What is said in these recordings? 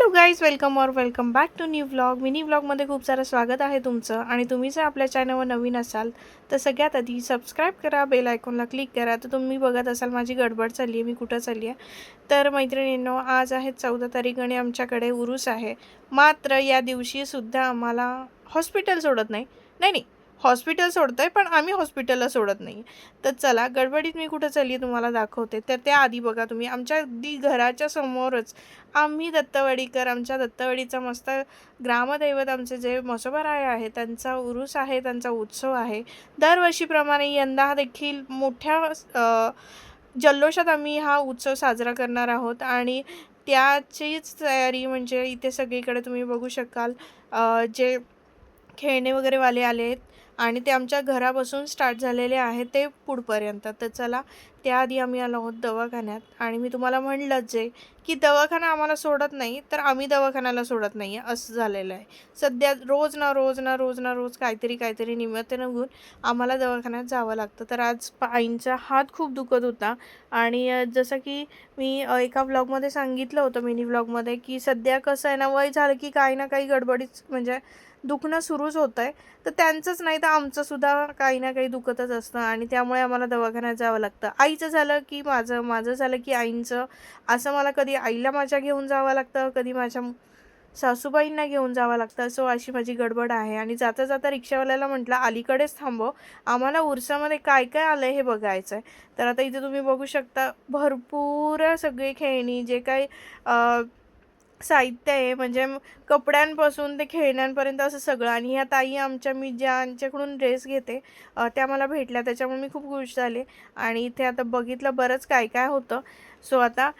Hello guys, welcome back to new vlog. Mini व्लॉगमध्ये खूप सारं स्वागत आहे तुमचं. आणि तुम्ही जर आपल्या चॅनलवर नवीन असाल तर सगळ्यात आधी सबस्क्राईब करा, बेल आयकॉनला क्लिक करा. तर तुम्ही बघत असाल माझी गडबड चालली आहे, मी कुठं चालली आहे. तर मैत्रिणींनो, आज आहे 14 तारीख आणि आमच्याकडे उरूस आहे. मात्र या दिवशीसुद्धा आम्हाला हॉस्पिटल सोडत नाही. नाही, हॉस्पिटल सोडतं आहे, पण आम्ही हॉस्पिटलला सोडत नाही. तर चला, गडबडीत मी कुठं चालली तुम्हाला दाखवते. तर त्याआधी बघा, तुम्ही आमच्या अगदी घराच्या समोरच आम्ही दत्तवाडीकर, आमच्या दत्तवाडीचा मस्त ग्रामदैवत आमचे जे म्हसोबाराय आहे त्यांचा उरूस आहे, त्यांचा उत्सव आहे. दरवर्षीप्रमाणे यंदा देखील मोठ्या जल्लोषात आम्ही हा उत्सव साजरा करणार आहोत. आणि त्याचीच तयारी म्हणजे इथे सगळीकडे तुम्ही बघू शकाल जे खेळणे वगैरे वाले आले आहेत आणि ते आमच्या घरापासून स्टार्ट झालेले आहेत ते पुढपर्यंत. तर चला, त्याआधी आम्ही आलो आहोत दवाखान्यात. आणि मी तुम्हाला म्हणलंच जे की दवाखाना आम्हाला सोडत नाही, तर आम्ही दवाखान्याला सोडत नाही आहे, असं झालेलं आहे. सध्या रोज काहीतरी निमित्त निघून आम्हाला दवाखान्यात जावं लागतं. तर आज आईंचा हात खूप दुखत होता. आणि जसं की मी एका व्लॉगमध्ये सांगितलं होतं, मिनी व्लॉगमध्ये, की सध्या कसं आहे ना, वय झालं की काही ना काही गडबडीच म्हणजे दुखणं सुरूच होतं आहे. तर त्यांचंच नाही तर आमचंसुद्धा काही ना काही दुखतच असतं आणि त्यामुळे आम्हाला दवाखान्यात जावं लागतं. आईचं झालं की माझं झालं की आईंचं. असं मला कधी आईला माझ्या घेऊन जावं लागतं, कधी माझ्या सासूबाईंना घेऊन जावं लागतं. सो अशी माझी गडबड आहे. आणि जाता जाता रिक्षावाल्याला म्हटलं अलीकडेच थांबव, आम्हाला उरसामध्ये काय काय आलं आहे हे बघायचं आहे. तर आता इथे तुम्ही बघू शकता भरपूर सगळे खेळणी, जे काही साहित्य आहे म्हणजे कपड्यांपासून ते खेळण्यांपर्यंत असं सगळं. आणि ह्या ताई आमच्या, मी ज्यांच्याकडून ड्रेस घेते त्या मला भेटल्या, त्याच्यामुळे मी खूप खुश झाले. आणि इथे आता बघितलं बरंच काय काय होतं. सो आता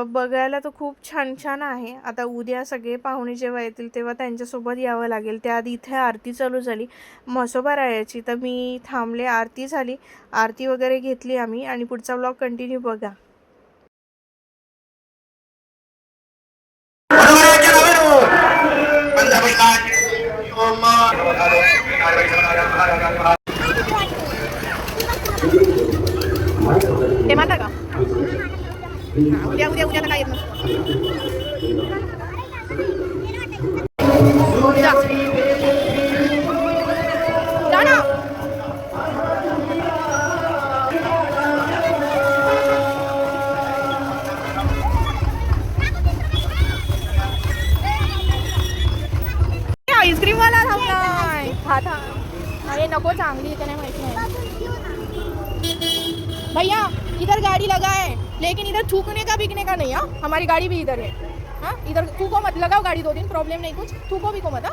बघायला तर खूप छान छान आहे. आता उद्या सगळे पाहुणे जेव्हा येतील तेव्हा त्यांच्यासोबत यावं लागेल. त्याआधी इथे आरती चालू झाली म्हसोबारायाची, तर मी थांबले. आरती झाली, आरती वगैरे घेतली आम्ही. आणि पुढचा व्लॉग कंटिन्यू बघा. ते मारता का? उद्या उद्या उद्या काय येत ना. आईस्क्रीम वाला थांबलाय. खाता अरे नको, चांगली इथे नाही माहिती नाही. भैया इधर गाड़ी लगा है, लेकिन इधर थूकने का बिकने का नहीं। हाँ, हमारी गाड़ी भी इधर है। हाँ, इधर थूको मत, लगाओ गाड़ी 2 दिन, प्रॉब्लम नहीं कुछ, थूको भी को मत।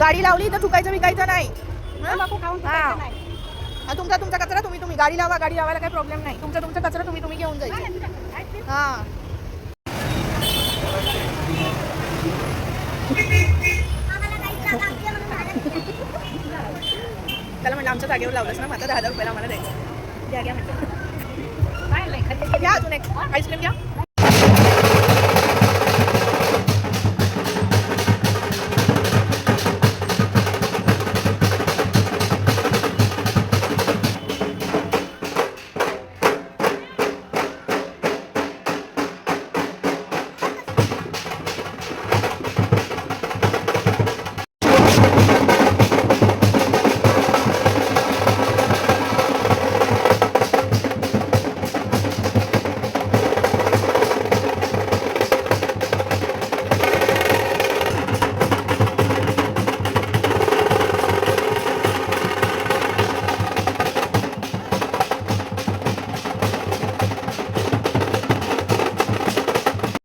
गाडी लावली तर थुकायचं विकायचं नाही. तुमचा कचरा तुम्ही गाडी लावा, गाडी लावायला काही प्रॉब्लेम नाही. तुमचा कचरा तुम्ही घेऊन जायचं. हां, त्याला म्हटलं आमच्या जागेवर लावलंस ना, आता 10,000 रुपयाला आम्हाला द्यायचं. घ्या घ्या म्हटलं. घ्या अजून एक आईस्क्रीम घ्या.